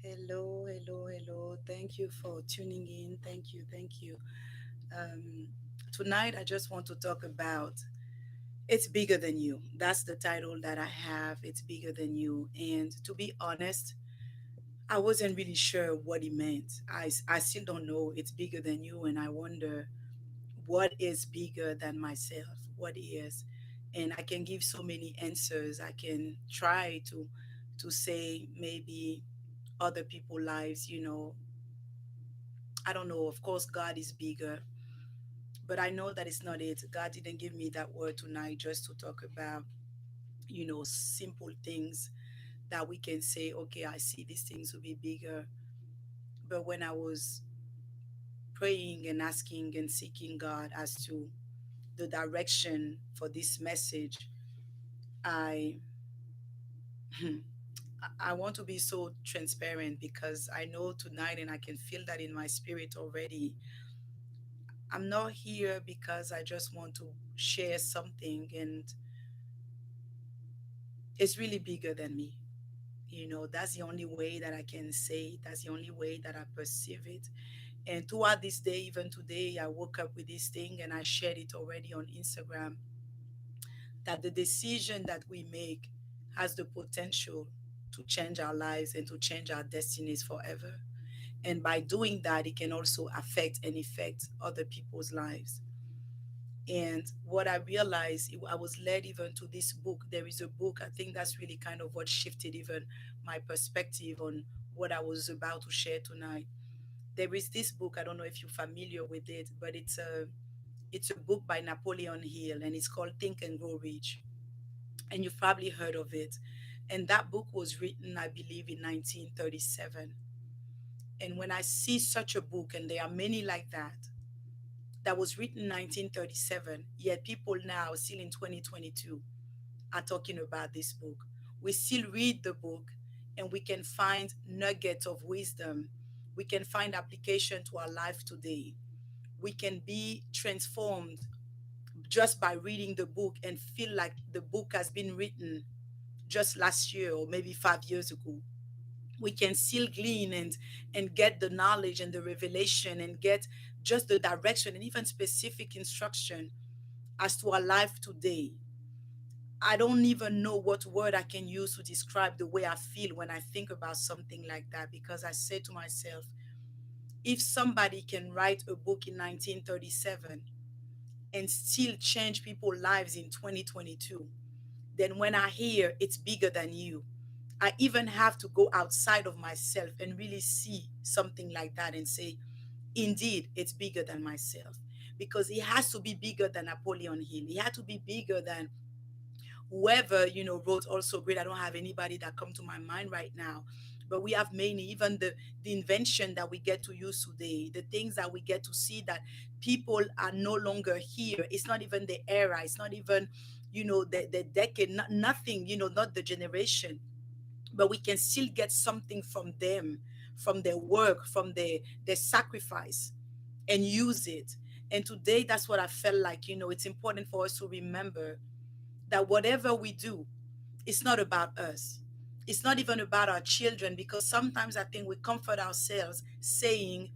Hello, hello, hello. Thank you for tuning in. Thank you, thank you. Um, Tonight, I just want to talk about It's Bigger Than You. That's the title that I have. It's Bigger Than You. And to be honest, I wasn't really sure what it meant. I still don't know. It's bigger than you. And I wonder what is bigger than myself? What is? And I can give so many answers. I can try to say maybe other people's lives. I don't know. Of course, God is bigger, but I know that it's not it. God didn't give me that word tonight just to talk about simple things that we can say, okay, I see these things will be bigger. But when I was praying and asking and seeking God as to the direction for this message, I I want to be so transparent because I know tonight and I can feel that in my spirit already. I'm not here because I just want to share something, and it's really bigger than me. That's the only way that I can say it. That's the only way that I perceive it. And throughout this day, even today, I woke up with this thing and I shared it already on Instagram, that the decision that we make has the potential to change our lives and to change our destinies forever. And by doing that, it can also affect and affect other people's lives. And what I realized, I was led even to this book. There is a book, I think that's really kind of what shifted even my perspective on what I was about to share tonight. There is this book, I don't know if you're familiar with it, but it's a book by Napoleon Hill, and it's called Think and Grow Rich. And you've probably heard of it. And that book was written, I believe, in 1937. And when I see such a book, and there are many like that was written in 1937, yet people now, still in 2022, are talking about this book. We still read the book and we can find nuggets of wisdom. We can find application to our life today. We can be transformed just by reading the book and feel like the book has been written just last year or maybe 5 years ago. We can still glean and get the knowledge and the revelation and get just the direction and even specific instruction as to our life today. I don't even know what word I can use to describe the way I feel when I think about something like that, because I say to myself, if somebody can write a book in 1937 and still change people's lives in 2022, then when I hear it's bigger than you, I even have to go outside of myself and really see something like that and say, indeed, it's bigger than myself. Because it has to be bigger than Napoleon Hill. It had to be bigger than whoever wrote Also Great. I don't have anybody that come to my mind right now, but we have many. Even the invention that we get to use today, the things that we get to see, that people are no longer here. It's not even the era. It's not even the decade. Nothing. Not the generation, but we can still get something from them, from their work, from their sacrifice, and use it. And today, that's what I felt like. It's important for us to remember that whatever we do, it's not about us. It's not even about our children, because sometimes I think we comfort ourselves saying,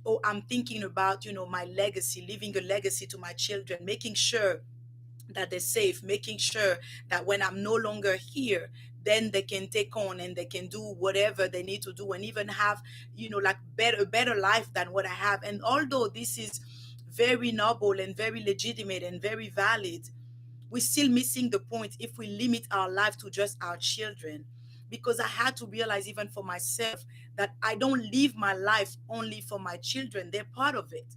oh, I'm thinking about my legacy, leaving a legacy to my children, making sure that they're safe, making sure that when I'm no longer here, then they can take on and they can do whatever they need to do and even have like a better life than what I have. And although this is very noble and very legitimate and very valid, we're still missing the point if we limit our life to just our children. Because I had to realize, even for myself, that I don't live my life only for my children. They're part of it.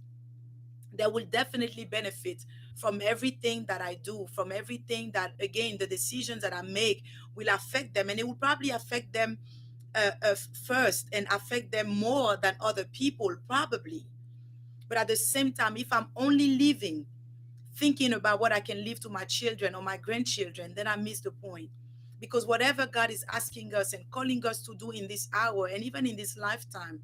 They will definitely benefit from everything that I do, from everything that, again, the decisions that I make will affect them. And it will probably affect them first and affect them more than other people, probably. But at the same time, if I'm only living thinking about what I can leave to my children or my grandchildren, then I miss the point. Because whatever God is asking us and calling us to do in this hour and even in this lifetime,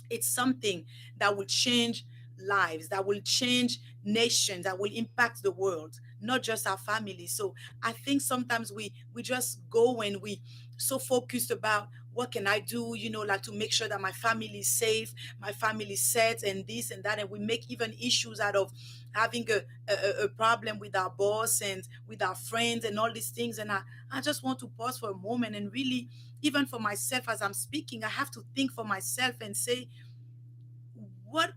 it's something that will change lives, that will change nations, that will impact the world, not just our family. So I think sometimes we just go and we so focused about what can I do, like to make sure that my family is safe, my family is set, and this and that. And we make even issues out of having a problem with our boss and with our friends and all these things. And I just want to pause for a moment and really, even for myself as I'm speaking, I have to think for myself and say, what,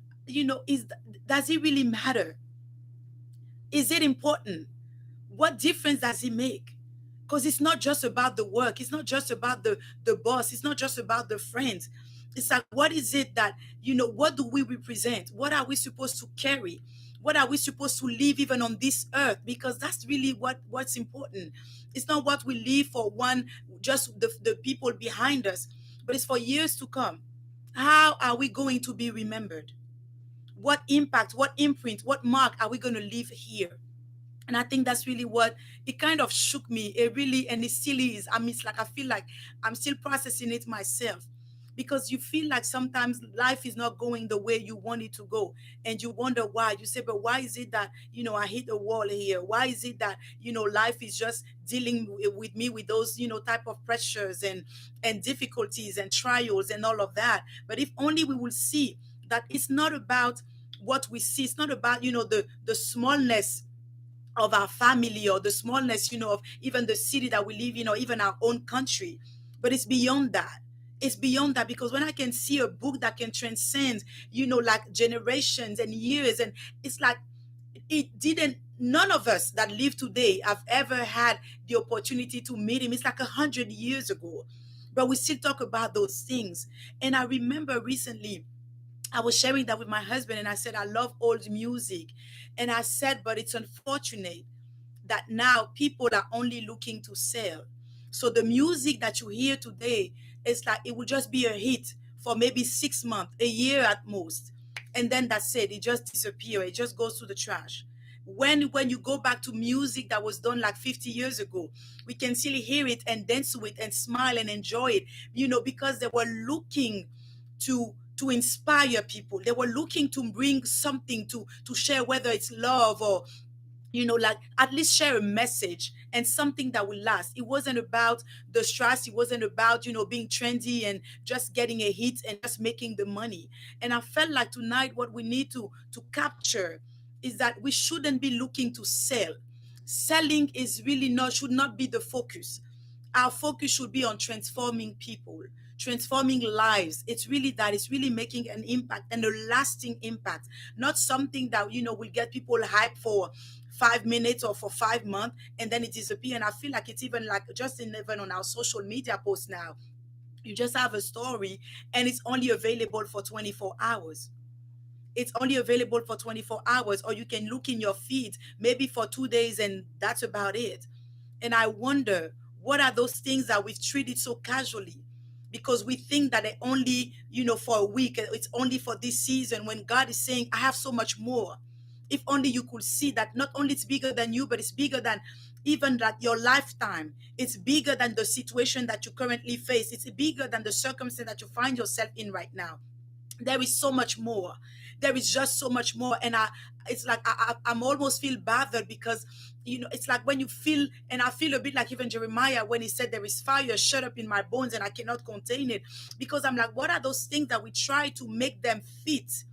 does it really matter? Is it important? What difference does it make? Because it's not just about the work, it's not just about the boss, it's not just about the friends. It's like, what is it that, what do we represent? What are we supposed to carry? What are we supposed to live even on this earth? Because that's really what's important. It's not what we live for one, just the people behind us, but it's for years to come. How are we going to be remembered? What impact, what imprint, what mark are we going to leave here? And I think that's really what it kind of shook me. It really, and it still is. I mean, it's like I feel like I'm still processing it myself, because you feel like sometimes life is not going the way you want it to go, and you wonder why. You say, but why is it that, I hit a wall here? Why is it that, life is just dealing with me with those, type of pressures and difficulties and trials and all of that? But if only we will see that it's not about what we see. It's not about, the smallness of our family, or the smallness, of even the city that we live in, or even our own country. But it's beyond that. It's beyond that, because when I can see a book that can transcend, like generations and years, and it's like it didn't, none of us that live today have ever had the opportunity to meet him. It's like 100 years ago, but we still talk about those things. And I remember recently I was sharing that with my husband, and I said, I love old music. And I said, but it's unfortunate that now people are only looking to sell. So the music that you hear today is like it will just be a hit for maybe 6 months, a year at most. And then that's it. It just disappears. It just goes to the trash. When you go back to music that was done like 50 years ago, we can still hear it and dance to it and smile and enjoy it, because they were looking to inspire people. They were looking to bring something to share, whether it's love or, like at least share a message and something that will last. It wasn't about the stress. It wasn't about, being trendy and just getting a hit and just making the money. And I felt like tonight what we need to capture is that we shouldn't be looking to sell. Selling is really not, should not be the focus. Our focus should be on transforming people, transforming lives. It's really that. It's really making an impact, and a lasting impact, not something that, will get people hyped for 5 minutes or for 5 months and then it disappears. And I feel like it's even like just even on our social media posts now, you just have a story and it's only available for 24 hours. It's only available for 24 hours, or you can look in your feed maybe for 2 days and that's about it. And I wonder, what are those things that we've treated so casually? Because we think that they only, for a week, it's only for this season, when God is saying, I have so much more. If only you could see that not only it's bigger than you, but it's bigger than even that your lifetime. It's bigger than the situation that you currently face. It's bigger than the circumstance that you find yourself in right now. There is so much more. There is just so much more. And it's like I'm almost feel bothered, because it's like when you feel, and I feel a bit like even Jeremiah when he said, there is fire shut up in my bones and I cannot contain it. Because I'm like, what are those things that we try to make them fit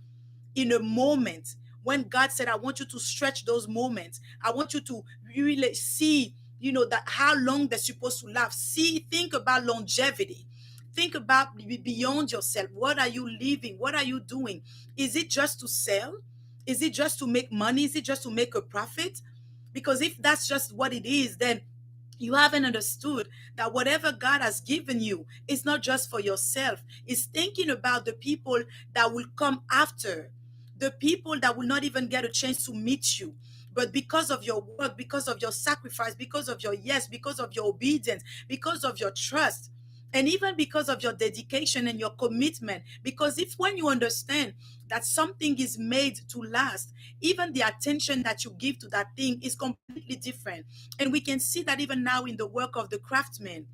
in a moment, when God said, I want you to stretch those moments. I want you to really see, that how long they're supposed to last. See, think about longevity. Think about beyond yourself. What are you living? What are you doing? Is it just to sell? Is it just to make money? Is it just to make a profit? Because if that's just what it is, then you haven't understood that whatever God has given you is not just for yourself. It's thinking about the people that will come after, the people that will not even get a chance to meet you. But because of your work, because of your sacrifice, because of your yes, because of your obedience, because of your trust, and even because of your dedication and your commitment. Because if when you understand that something is made to last, even the attention that you give to that thing is completely different. And we can see that even now in the work of the craftsmen.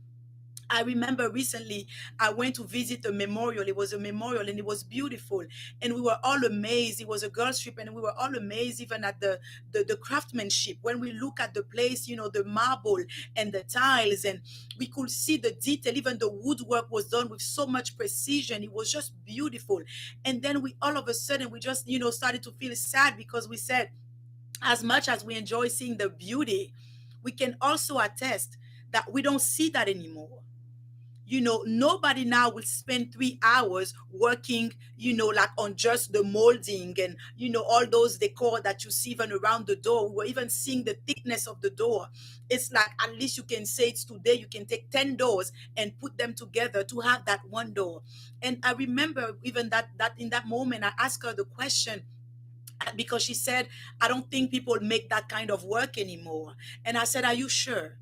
I remember recently I went to visit a memorial. It was a memorial and it was beautiful. And we were all amazed. It was a girls' trip and we were all amazed even at the craftsmanship. When we look at the place, the marble and the tiles, and we could see the detail. Even the woodwork was done with so much precision. It was just beautiful. And then we all of a sudden we just, started to feel sad because we said, as much as we enjoy seeing the beauty, we can also attest that we don't see that anymore. Nobody now will spend 3 hours working, like on just the molding and, all those decor that you see even around the door. We were even seeing the thickness of the door. It's like, at least you can say it's today, you can take 10 doors and put them together to have that one door. And I remember even that in that moment, I asked her the question, because she said, I don't think people make that kind of work anymore. And I said, are you sure?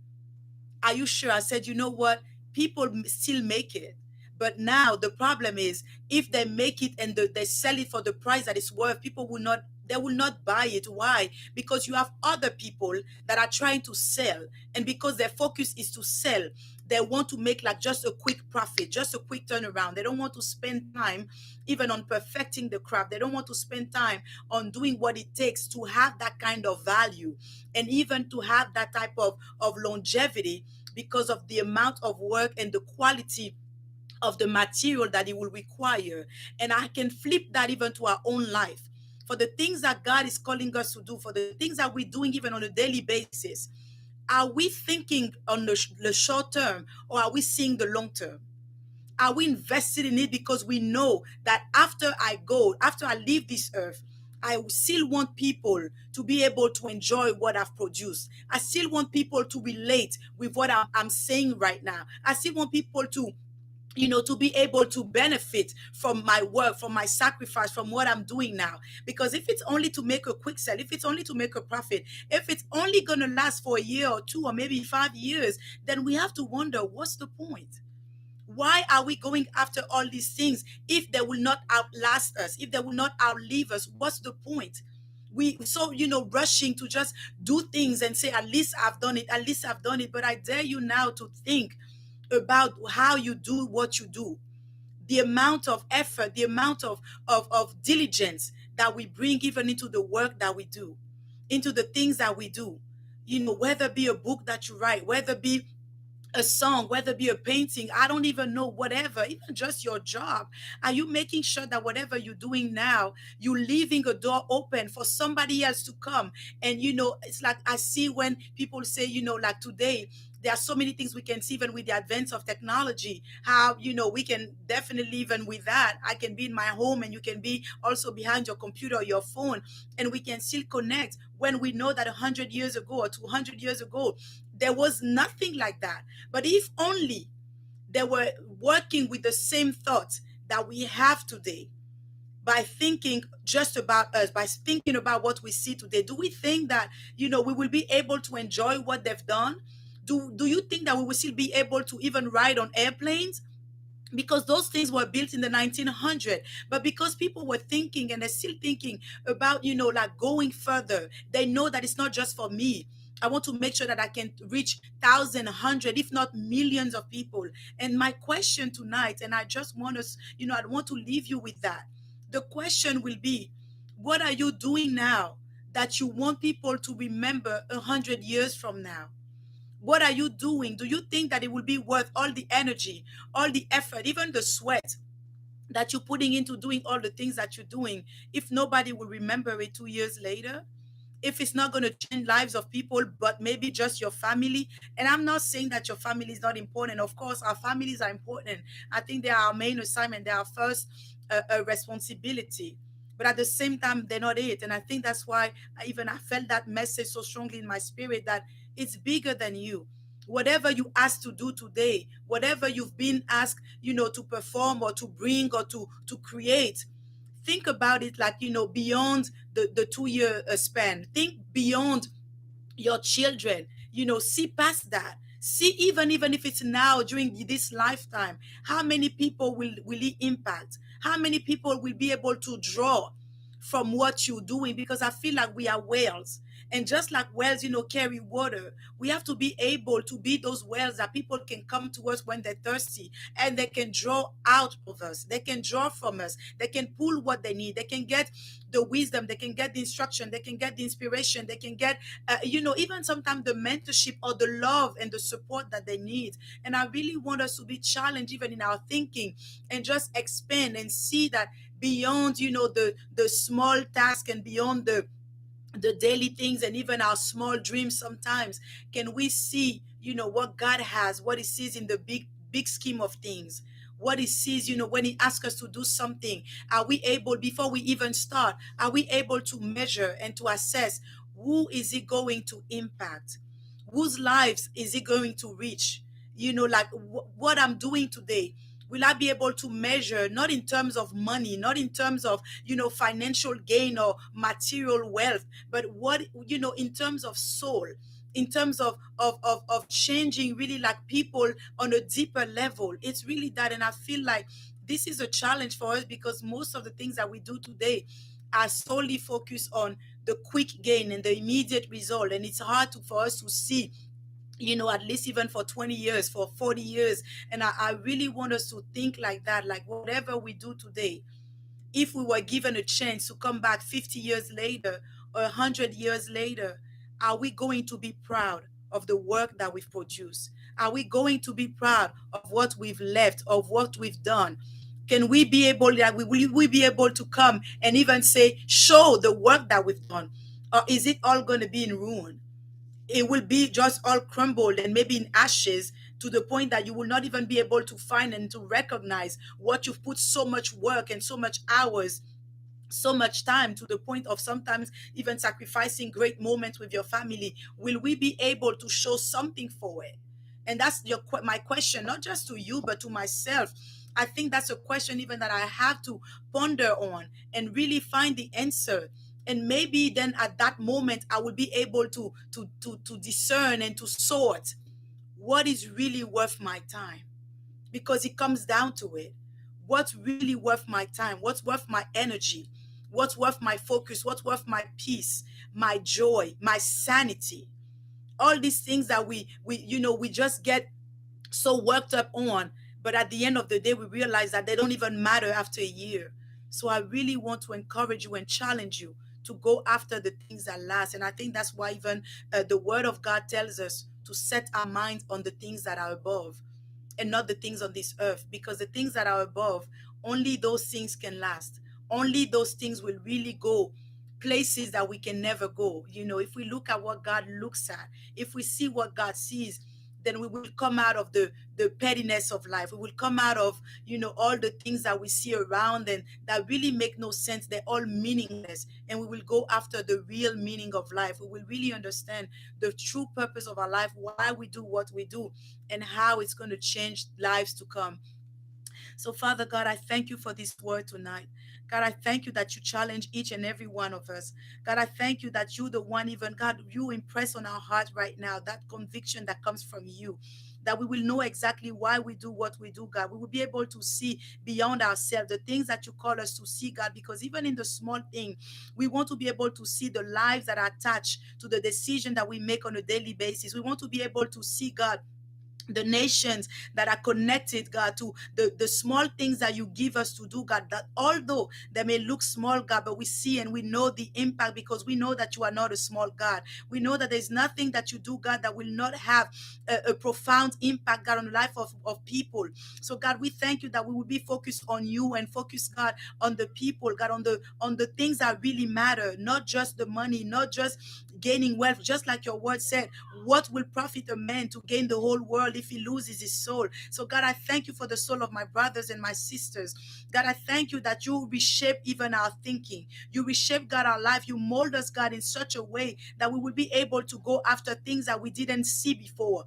Are you sure? I said, you know what? People still make it. But now the problem is, if they make it and they sell it for the price that it's worth, people will not, they will not buy it. Why? Because you have other people that are trying to sell. And because their focus is to sell, they want to make like just a quick profit, just a quick turnaround. They don't want to spend time even on perfecting the craft. They don't want to spend time on doing what it takes to have that kind of value and even to have that type of longevity, because of the amount of work and the quality of the material that it will require. And I can flip that even to our own life. For the things that God is calling us to do, for the things that we're doing even on a daily basis, are we thinking on the short term, or are we seeing the long term? Are we invested in it because we know that after I leave this earth, I still want people to be able to enjoy what I've produced. I still want people to relate with what I'm saying right now. I still want people to, to be able to benefit from my work, from my sacrifice, from what I'm doing now. Because if it's only to make a quick sell, if it's only to make a profit, if it's only going to last for a year or two or maybe 5 years, then we have to wonder, what's the point? Why are we going after all these things if they will not outlast us, if they will not outlive us? What's the point? We so rushing to just do things and say, at least I've done it, at least I've done it. But I dare you now to think about how you do what you do, the amount of effort, the amount of diligence that we bring even into the work that we do, into the things that we do. Whether it be a book that you write, whether it be a song, whether it be a painting, I don't even know, whatever, even just your job. Are you making sure that whatever you're doing now, you're leaving a door open for somebody else to come? And it's like I see when people say, like today, there are so many things we can see even with the advance of technology, how we can definitely, even with that, I can be in my home and you can be also behind your computer or your phone, and we can still connect, when we know that 100 years ago or 200 years ago there was nothing like that. But if only they were working with the same thoughts that we have today, by thinking just about us, by thinking about what we see today, do we think that, we will be able to enjoy what they've done? Do you think that we will still be able to even ride on airplanes? Because those things were built in the 1900s, but because people were thinking and they're still thinking about, like going further, they know that it's not just for me. I want to make sure that I can reach thousand, hundred, if not millions of people. And my question tonight, and I just want us, I want to leave you with that. The question will be, what are you doing now that you want people to remember 100 years from now? What are you doing? Do you think that it will be worth all the energy, all the effort, even the sweat that you're putting into doing all the things that you're doing, if nobody will remember it 2 years later? If it's not going to change lives of people, but maybe just your family. And I'm not saying that your family is not important. Of course, our families are important. I think they are our main assignment. They are our first responsibility. But at the same time, they're not it. And I think that's why I felt that message so strongly in my spirit, that it's bigger than you. Whatever you asked to do today, whatever you've been asked, to perform or to bring or to create, think about it like, beyond the 2 year span. Think beyond your children, see past that. See, even if it's now during this lifetime, how many people will it impact? How many people will be able to draw from what you're doing? Because I feel like we are whales, And just like wells, carry water, we have to be able to be those wells that people can come to us when they're thirsty, and they can draw out of us. They can draw from us. They can pull what they need. They can get the wisdom. They can get the instruction. They can get the inspiration. They can get, even sometimes the mentorship or the love and the support that they need. And I really want us to be challenged even in our thinking, and just expand and see that beyond, the small task, and beyond the daily things, and even our small dreams sometimes, can we see, what God has, what he sees in the big scheme of things, what he sees, when he asks us to do something. Are we able, before we even start, are we able to measure and to assess who is he going to impact, whose lives is he going to reach? Like what I'm doing today, will I be able to measure, not in terms of money, not in terms of, financial gain or material wealth, but what, in terms of soul, in terms of changing really like people on a deeper level. It's really that. And I feel like this is a challenge for us, because most of the things that we do today are solely focused on the quick gain and the immediate result. And it's hard for us to see, at least even for 20 years, for 40 years. And I really want us to think like that, like whatever we do today, if we were given a chance to come back 50 years later or 100 years later, are we going to be proud of the work that we've produced? Are we going to be proud of what we've left, of what we've done? Can we be able, like, will we be able to come and even say, show the work that we've done? Or is it all going to be in ruin? It will be just all crumbled and maybe in ashes, to the point that you will not even be able to find and to recognize what you've put so much work and so much hours, so much time, to the point of sometimes even sacrificing great moments with your family. Will we be able to show something for it? And that's my question, not just to you but to myself. I think that's a question even that I have to ponder on and really find the answer. And maybe then at that moment I will be able to discern and to sort what is really worth my time, because it comes down to it. What's really worth my time? What's worth my energy? What's worth my focus? What's worth my peace, my joy, my sanity? All these things that we just get so worked up on, but at the end of the day we realize that they don't even matter after a year. So I really want to encourage you and challenge you to go after the things that last. And I think that's why even the word of God tells us to set our minds on the things that are above and not the things on this earth, because the things that are above, only those things can last. Only those things will really go places that we can never go. If we look at what God looks at, if we see what God sees, then we will come out of the pettiness of life. We will come out of, all the things that we see around and that really make no sense. They're all meaningless. And we will go after the real meaning of life. We will really understand the true purpose of our life, why we do what we do, and how it's going to change lives to come. So, Father God, I thank you for this word tonight. God, I thank you that you challenge each and every one of us. God, I thank you that you, the one, even God, you impress on our heart right now that conviction that comes from you. That we will know exactly why we do what we do, God. We will be able to see beyond ourselves the things that you call us to see, God, because even in the small thing, we want to be able to see the lives that are attached to the decision that we make on a daily basis. We want to be able to see, God, the nations that are connected, God, to the small things that you give us to do, God, that although they may look small, God, but we see and we know the impact, because we know that you are not a small God. We know that there's nothing that you do, God, that will not have a profound impact, God, on the life of people. So, God, we thank you that we will be focused on you and focus, God, on the people, God, on the things that really matter, not just the money, not just gaining wealth, just like your word said. What will profit a man to gain the whole world if he loses his soul? So, God, I thank you for the soul of my brothers and my sisters. God, I thank you that you reshape even our thinking. You reshape, God, our life. You mold us, God, in such a way that we will be able to go after things that we didn't see before.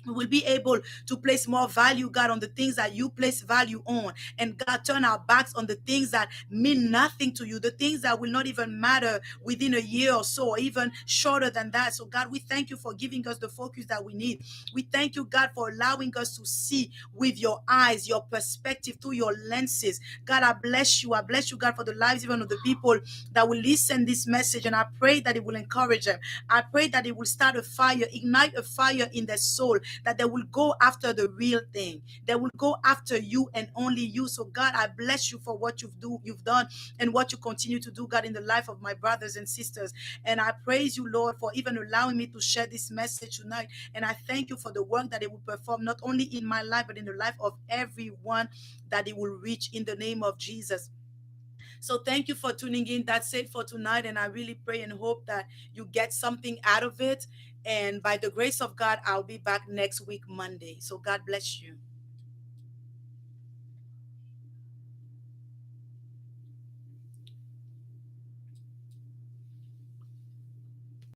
We will be able to place more value, God, on the things that you place value on. And God, turn our backs on the things that mean nothing to you, the things that will not even matter within a year or so, or even shorter than that. So, God, we thank you for giving us the focus that we need. We thank you, God, for allowing us to see with your eyes, your perspective, through your lenses. God, I bless you. I bless you, God, for the lives even of the people that will listen this message. And I pray that it will encourage them. I pray that it will start a fire, ignite a fire in their soul, that they will go after the real thing. They will go after you and only you. So God, I bless you for what you've done and what you continue to do, God, in the life of my brothers and sisters. And I praise you, Lord, for even allowing me to share this message tonight. And I thank you for the work that it will perform, not only in my life, but in the life of everyone that it will reach, in the name of Jesus. So thank you for tuning in. That's it for tonight. And I really pray and hope that you get something out of it. And by the grace of God, I'll be back next week, Monday. So God bless you.